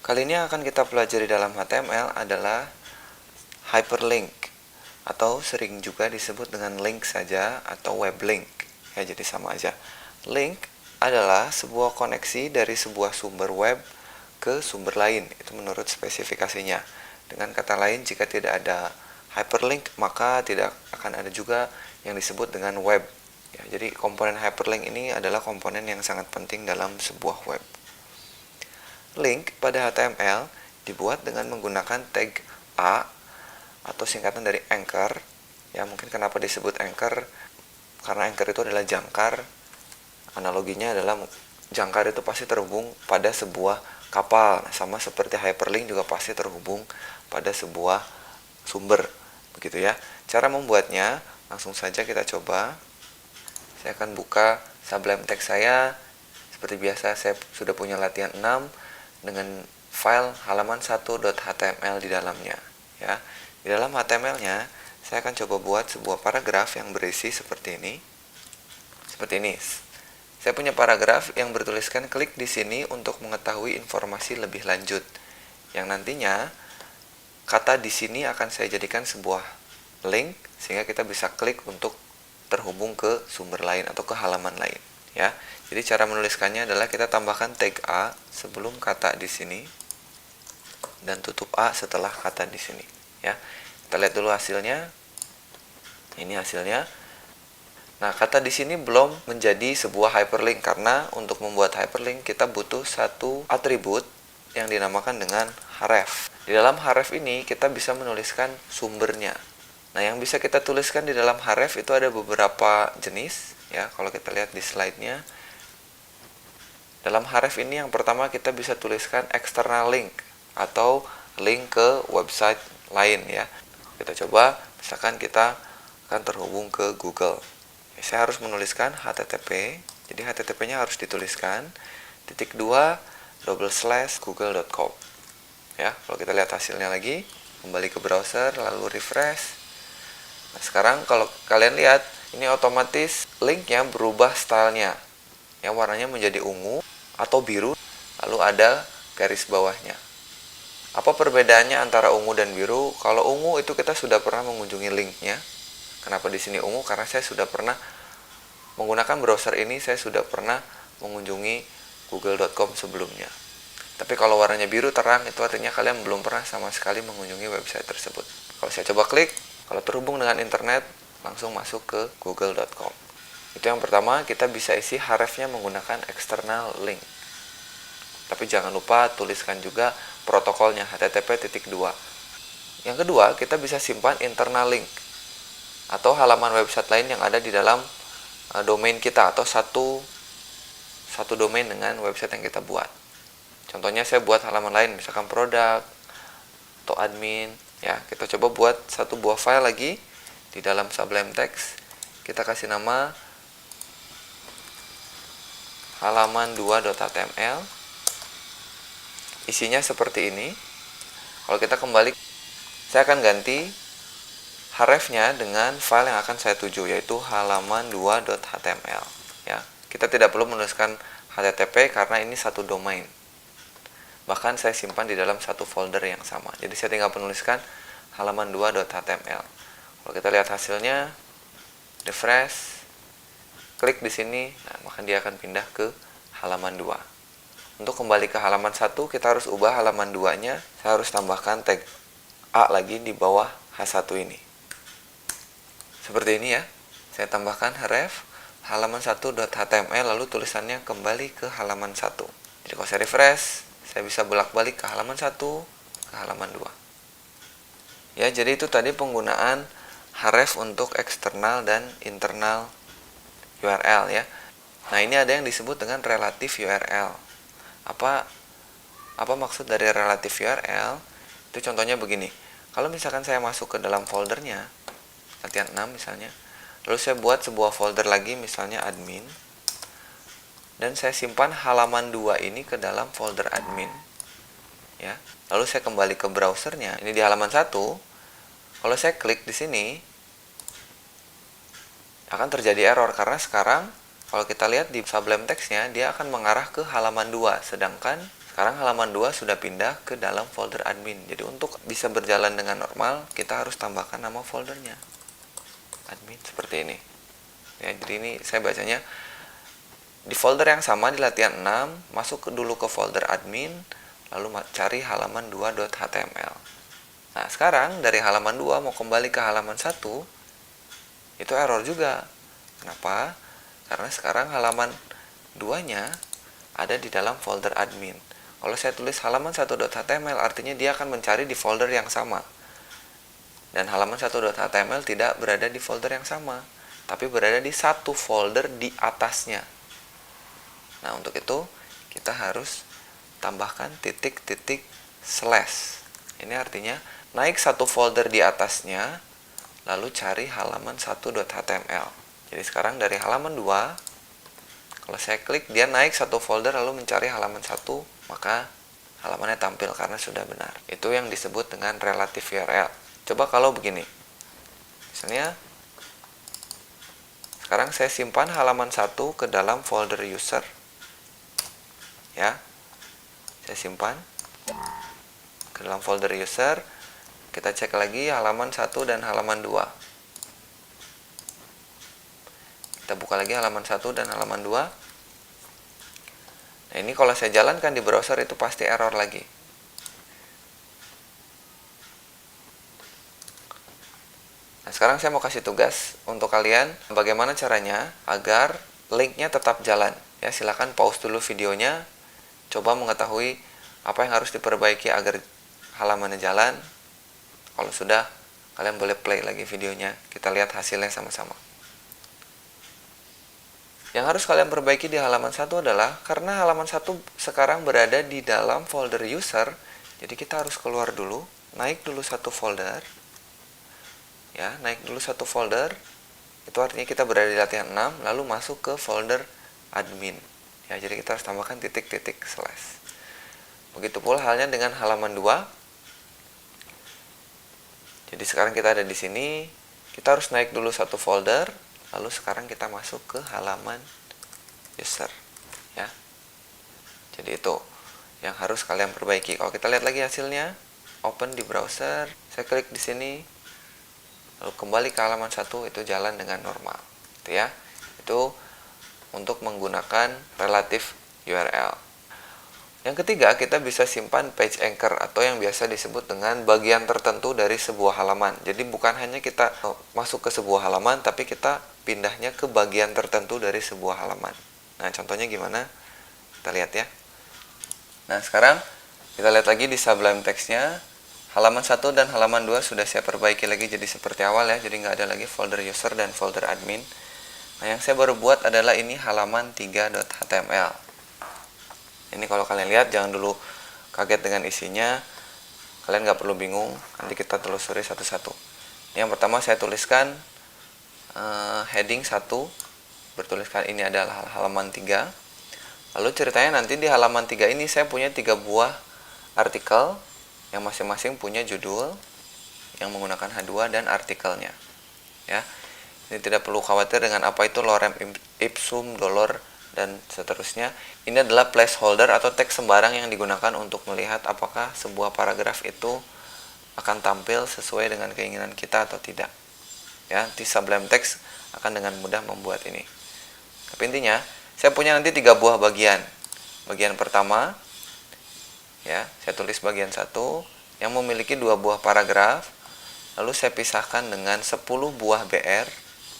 Kali ini akan kita pelajari dalam HTML adalah hyperlink atau sering juga disebut dengan link saja atau web link. Ya, jadi sama aja. Link adalah sebuah koneksi dari sebuah sumber web ke sumber lain. Itu menurut spesifikasinya. Dengan kata lain, jika tidak ada hyperlink, maka tidak akan ada juga yang disebut dengan web. Ya, jadi komponen hyperlink ini adalah komponen yang sangat penting dalam sebuah web. Link pada HTML dibuat dengan menggunakan tag A atau singkatan dari anchor. Ya, mungkin kenapa disebut anchor? Karena anchor itu adalah jangkar. Analoginya adalah jangkar itu pasti terhubung pada sebuah kapal. Sama seperti hyperlink juga pasti terhubung pada sebuah sumber. Begitu ya. Cara membuatnya, langsung saja kita coba. Saya akan buka Sublime Text saya. Seperti biasa, saya sudah punya latihan 6 dengan file halaman 1.html di dalamnya. Ya, di dalam HTML-nya saya akan coba buat sebuah paragraf yang berisi seperti ini. Seperti ini. Saya punya paragraf yang bertuliskan klik di sini untuk mengetahui informasi lebih lanjut. Yang nantinya kata di sini akan saya jadikan sebuah link sehingga kita bisa klik untuk terhubung ke sumber lain atau ke halaman lain. Ya, jadi cara menuliskannya adalah kita tambahkan tag A sebelum kata di sini dan tutup A setelah kata di sini. Ya, kita lihat dulu hasilnya. Ini hasilnya. Nah, kata di sini belum menjadi sebuah hyperlink karena untuk membuat hyperlink kita butuh satu atribut yang dinamakan dengan href. Di dalam href ini kita bisa menuliskan sumbernya. Nah, yang bisa kita tuliskan di dalam href itu ada beberapa jenis. Ya, kalau kita lihat di slide-nya, dalam href ini yang pertama kita bisa tuliskan external link atau link ke website lain ya. Kita coba, misalkan kita akan terhubung ke Google. Saya harus menuliskan http. Jadi http-nya harus dituliskan //google.com. Ya, kalau kita lihat hasilnya lagi, kembali ke browser lalu refresh. Nah, sekarang kalau kalian lihat, ini otomatis linknya berubah stylenya. Ya, warnanya menjadi ungu atau biru, lalu ada garis bawahnya. Apa perbedaannya antara ungu dan biru? Kalau ungu itu kita sudah pernah mengunjungi linknya. Kenapa di sini ungu? Karena saya sudah pernah menggunakan browser ini, saya sudah pernah mengunjungi google.com sebelumnya. Tapi kalau warnanya biru terang, itu artinya kalian belum pernah sama sekali mengunjungi website tersebut. Kalau saya coba klik, kalau terhubung dengan internet, langsung masuk ke google.com. Itu yang pertama, kita bisa isi hrefnya menggunakan external link. Tapi jangan lupa tuliskan juga protokolnya http://. Yang kedua, kita bisa simpan internal link atau halaman website lain yang ada di dalam domain kita atau satu domain dengan website yang kita buat. Contohnya saya buat halaman lain, misalkan produk atau admin. Ya, kita coba buat satu buah file lagi di dalam Sublime Text. Kita kasih nama halaman2.html. Isinya seperti ini. Kalau kita kembali, saya akan ganti hrefnya dengan file yang akan saya tuju, yaitu halaman2.html. Ya, kita tidak perlu menuliskan http karena ini satu domain. Bahkan saya simpan di dalam satu folder yang sama. Jadi saya tinggal menuliskan halaman2.html. Kalau kita lihat hasilnya, refresh, klik di sini, nah, maka dia akan pindah ke halaman 2. Untuk kembali ke halaman 1, kita harus ubah halaman 2-nya. Saya harus tambahkan tag A lagi di bawah H1 ini. Seperti ini ya. Saya tambahkan href halaman1.html lalu tulisannya kembali ke halaman 1. Jadi kalau saya refresh, saya bisa bolak-balik ke halaman 1, ke halaman 2. Ya, jadi itu tadi penggunaan href untuk eksternal dan internal URL ya. Nah, ini ada yang disebut dengan relative URL. Apa maksud dari relative URL? Itu contohnya begini. Kalau misalkan saya masuk ke dalam foldernya, latihan 6 misalnya, lalu saya buat sebuah folder lagi misalnya admin, dan saya simpan halaman 2 ini ke dalam folder admin. Ya. Lalu saya kembali ke browsernya. Ini di halaman 1. Kalau saya klik di sini, akan terjadi error karena sekarang kalau kita lihat di Sublime Text-nya, dia akan mengarah ke halaman 2, sedangkan Sekarang halaman 2 sudah pindah ke dalam folder admin. Jadi untuk bisa berjalan dengan normal, kita harus tambahkan nama foldernya. Admin seperti ini. Ya, jadi ini saya bacanya di folder yang sama di latihan 6, masuk dulu ke folder admin, lalu cari halaman 2.html. Nah, sekarang dari halaman 2 mau kembali ke halaman 1, itu error juga. Kenapa? Karena sekarang halaman 2-nya ada di dalam folder admin. Kalau saya tulis halaman 1.html, artinya dia akan mencari di folder yang sama. Dan halaman 1.html tidak berada di folder yang sama, tapi berada di satu folder di atasnya. Nah, untuk itu kita harus tambahkan titik-titik slash. Ini artinya naik satu folder di atasnya, lalu cari halaman 1.html. Jadi sekarang dari halaman 2, kalau saya klik, dia naik satu folder lalu mencari halaman 1, maka halamannya tampil karena sudah benar. Itu yang disebut dengan relative URL. Coba kalau begini. Misalnya, sekarang saya simpan halaman 1 ke dalam folder user. Ya, saya simpan ke dalam folder user. Kita cek lagi halaman 1 dan halaman 2. Kita buka lagi halaman 1 dan halaman 2. Nah, ini kalau saya jalankan di browser itu pasti error lagi. Nah, sekarang saya mau kasih tugas untuk kalian bagaimana caranya agar linknya tetap jalan. Ya, silakan pause dulu videonya, coba mengetahui apa yang harus diperbaiki agar halamannya jalan. Kalau sudah, kalian boleh play lagi videonya. Kita lihat hasilnya sama-sama. Yang harus kalian perbaiki di halaman 1 adalah, karena halaman 1 sekarang berada di dalam folder user, jadi kita harus keluar dulu, naik dulu satu folder. Ya, naik dulu satu folder. Itu artinya kita berada di latihan 6, lalu masuk ke folder admin. Ya, jadi kita harus tambahkan titik-titik slash. Begitu pula halnya dengan halaman 2. Jadi sekarang kita ada di sini, kita harus naik dulu satu folder, lalu sekarang kita masuk ke halaman user. Ya. Jadi itu yang harus kalian perbaiki. Kalau kita lihat lagi hasilnya, open di browser, saya klik di sini, lalu kembali ke halaman 1, itu jalan dengan normal. Itu ya. Itu untuk menggunakan relative URL. Yang ketiga, kita bisa simpan page anchor atau yang biasa disebut dengan bagian tertentu dari sebuah halaman. Jadi bukan hanya kita masuk ke sebuah halaman, tapi kita pindahnya ke bagian tertentu dari sebuah halaman. Nah, contohnya gimana? Kita lihat ya. Nah, sekarang kita lihat lagi di Sublime Text-nya. Halaman 1 dan halaman 2 sudah saya perbaiki lagi jadi seperti awal ya. Jadi nggak ada lagi folder user dan folder admin. Nah, yang saya baru buat adalah ini halaman 3.html. Ini kalau kalian lihat, jangan dulu kaget dengan isinya. Kalian nggak perlu bingung, nanti kita telusuri satu-satu. Yang pertama saya tuliskan heading 1, bertuliskan ini adalah halaman 3. Lalu ceritanya nanti di halaman 3 ini saya punya 3 buah artikel yang masing-masing punya judul yang menggunakan H2 dan artikelnya. Ya. Ini tidak perlu khawatir dengan apa itu lorem ipsum, dolor, dan seterusnya. Ini adalah placeholder atau teks sembarang yang digunakan untuk melihat apakah sebuah paragraf itu akan tampil sesuai dengan keinginan kita atau tidak. Ya, di Sublime Text akan dengan mudah membuat ini. Tapi intinya, saya punya nanti 3 buah bagian. Bagian pertama, ya, saya tulis bagian 1 yang memiliki 2 buah paragraf. Lalu saya pisahkan dengan 10 buah BR,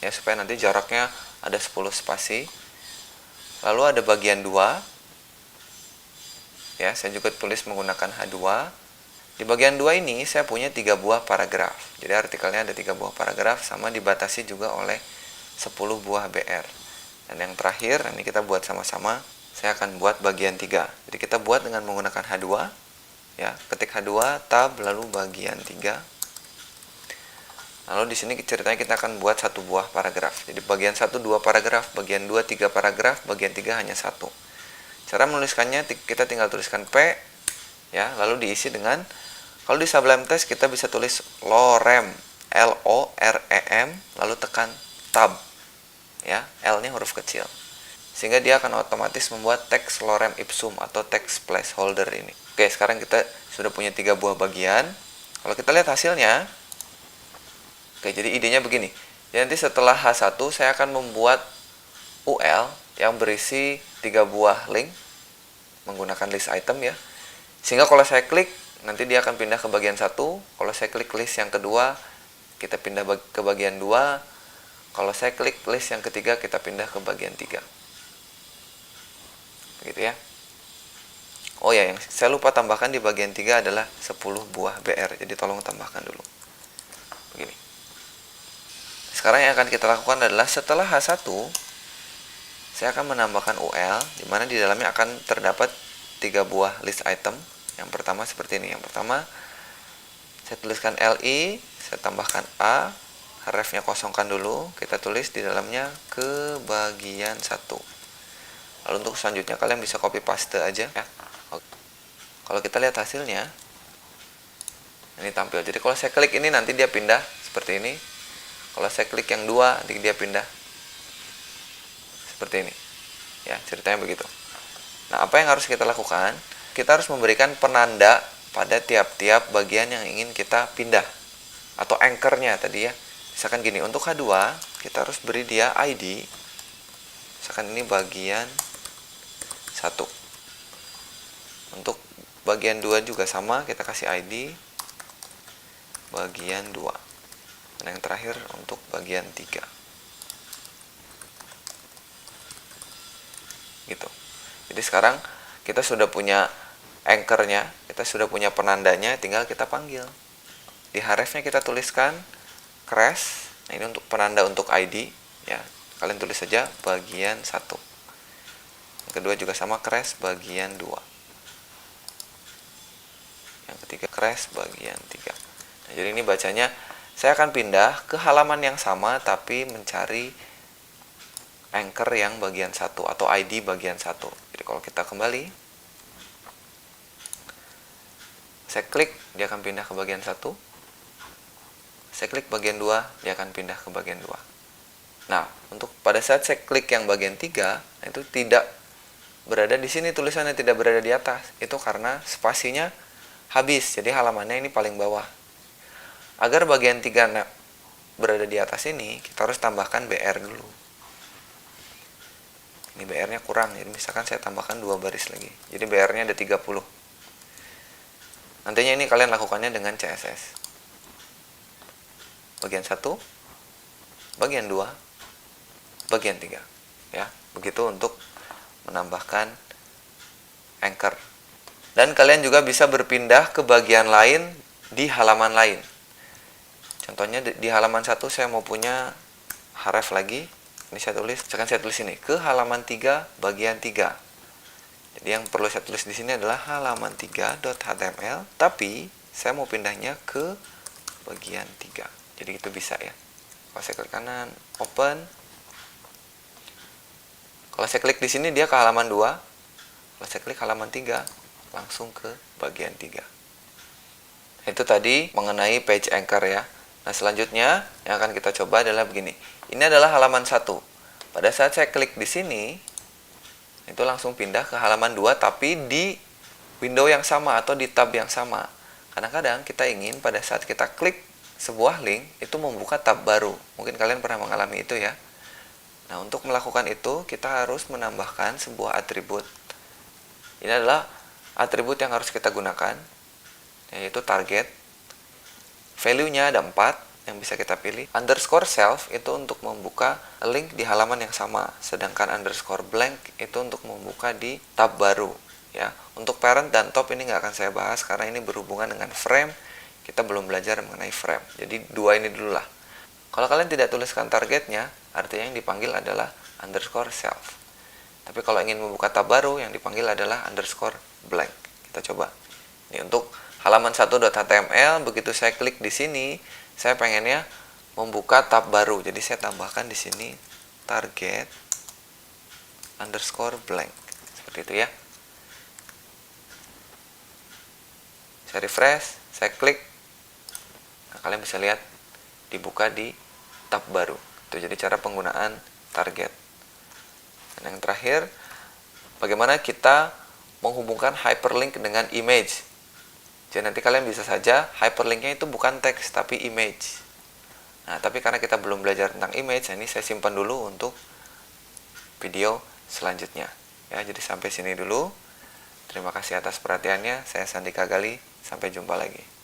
ya, supaya nanti jaraknya ada 10 spasi. Lalu ada bagian 2, ya, saya juga tulis menggunakan H2. Di bagian 2 ini saya punya 3 buah paragraf. Jadi artikelnya ada 3 buah paragraf, sama dibatasi juga oleh 10 buah BR. Dan yang terakhir, ini kita buat sama-sama, saya akan buat bagian 3. Jadi kita buat dengan menggunakan H2, ya, ketik H2, tab, lalu bagian 3. Lalu di sini ceritanya kita akan buat 1 buah paragraf. Jadi bagian 1 2 paragraf, bagian 2 3 paragraf, bagian 3 hanya 1. Cara menuliskannya kita tinggal tuliskan P, ya, lalu diisi dengan, kalau di Sublime Text kita bisa tulis lorem, LOREM, lalu tekan tab. Ya, L-nya huruf kecil. sehingga dia akan otomatis membuat teks lorem ipsum atau teks placeholder ini. Oke, sekarang kita sudah punya 3 buah bagian. Kalau kita lihat hasilnya, oke, jadi idenya begini. Jadi nanti setelah H1 saya akan membuat UL yang berisi 3 buah link menggunakan list item ya. Sehingga kalau saya klik, nanti dia akan pindah ke bagian 1. Kalau saya klik list yang kedua, kita pindah ke bagian 2. Kalau saya klik list yang ketiga, kita pindah ke bagian 3. Gitu ya. Oh ya, yang saya lupa tambahkan di bagian 3 adalah 10 buah BR. Jadi tolong tambahkan dulu. Begini. Sekarang yang akan kita lakukan adalah setelah H1, saya akan menambahkan UL, di mana di dalamnya akan terdapat 3 buah list item. Yang pertama seperti ini. Yang pertama, saya tuliskan LI, saya tambahkan A, refnya kosongkan dulu, kita tulis di dalamnya ke bagian 1. Lalu untuk selanjutnya kalian bisa copy paste aja ya. Kalau kita lihat hasilnya, ini tampil. Jadi kalau saya klik ini nanti dia pindah seperti ini. Kalau saya klik yang 2, nanti dia pindah seperti ini. Ya, ceritanya begitu. Nah, apa yang harus kita lakukan? Kita harus memberikan penanda pada tiap-tiap bagian yang ingin kita pindah atau anchor-nya tadi ya. Misalkan gini, untuk H2 kita harus beri dia ID. Misalkan ini bagian 1. Untuk bagian 2 juga sama, kita kasih ID bagian 2. Dan yang terakhir untuk bagian 3. Gitu. Jadi sekarang kita sudah punya anchor-nya, kita sudah punya penandanya, tinggal kita panggil. Di href-nya kita tuliskan crash. Nah, ini untuk penanda untuk ID ya. Kalian tulis saja bagian 1. Yang kedua juga sama, crash bagian 2. Yang ketiga crash bagian 3. Nah, jadi ini bacanya saya akan pindah ke halaman yang sama tapi mencari anchor yang bagian 1 atau ID bagian 1. Jadi kalau kita kembali, saya klik, dia akan pindah ke bagian 1. Saya klik bagian 2, dia akan pindah ke bagian 2. Nah, untuk pada saat saya klik yang bagian 3, itu tidak berada di sini, tulisannya tidak berada di atas. Itu karena spasinya habis, jadi halamannya ini paling bawah. Agar bagian 3 berada di atas ini, kita harus tambahkan BR dulu. Ini BR-nya kurang, jadi misalkan saya tambahkan 2 baris lagi. Jadi BR-nya ada 30. Nantinya ini kalian lakukannya dengan CSS. Bagian 1, bagian 2, bagian 3. Ya, begitu untuk menambahkan anchor. Dan kalian juga bisa berpindah ke bagian lain di halaman lain. Contohnya di halaman 1 saya mau punya href lagi. Ini saya tulis, misalkan saya tulis ini ke halaman 3 bagian 3. Jadi yang perlu saya tulis di sini adalah halaman 3.html, tapi saya mau pindahnya ke bagian 3. Jadi itu bisa ya. Kalau saya klik kanan, open. Kalau saya klik di sini dia ke halaman 2. Kalau saya klik halaman 3, langsung ke bagian 3. Itu tadi mengenai page anchor ya. Nah, selanjutnya yang akan kita coba adalah begini. Ini adalah halaman 1. Pada saat saya klik di sini, itu langsung pindah ke halaman 2 tapi di window yang sama atau di tab yang sama. Kadang-kadang kita ingin pada saat kita klik sebuah link itu membuka tab baru. Mungkin kalian pernah mengalami itu ya. Nah, untuk melakukan itu kita harus menambahkan sebuah atribut. Ini adalah atribut yang harus kita gunakan, yaitu target. Value-nya ada 4 yang bisa kita pilih. Underscore self itu untuk membuka link di halaman yang sama, sedangkan underscore blank itu untuk membuka di tab baru ya. Untuk parent dan top ini nggak akan saya bahas karena ini berhubungan dengan frame. Kita belum belajar mengenai frame. Jadi 2 ini dulu lah. Kalau kalian tidak tuliskan targetnya, artinya yang dipanggil adalah underscore self. Tapi kalau ingin membuka tab baru, yang dipanggil adalah underscore blank. Kita coba. Ini untuk halaman 1.html, begitu saya klik di sini, saya pengennya membuka tab baru. Jadi saya tambahkan di sini target underscore blank. Seperti itu ya. Saya refresh, saya klik. Nah, kalian bisa lihat dibuka di tab baru. Itu jadi cara penggunaan target. Dan yang terakhir, bagaimana kita menghubungkan hyperlink dengan image. Jadi nanti kalian bisa saja hyperlinknya itu bukan teks tapi image. Nah, tapi karena kita belum belajar tentang image, ini saya simpan dulu untuk video selanjutnya. Ya, jadi sampai sini dulu. Terima kasih atas perhatiannya. Saya Sandika Gali. Sampai jumpa lagi.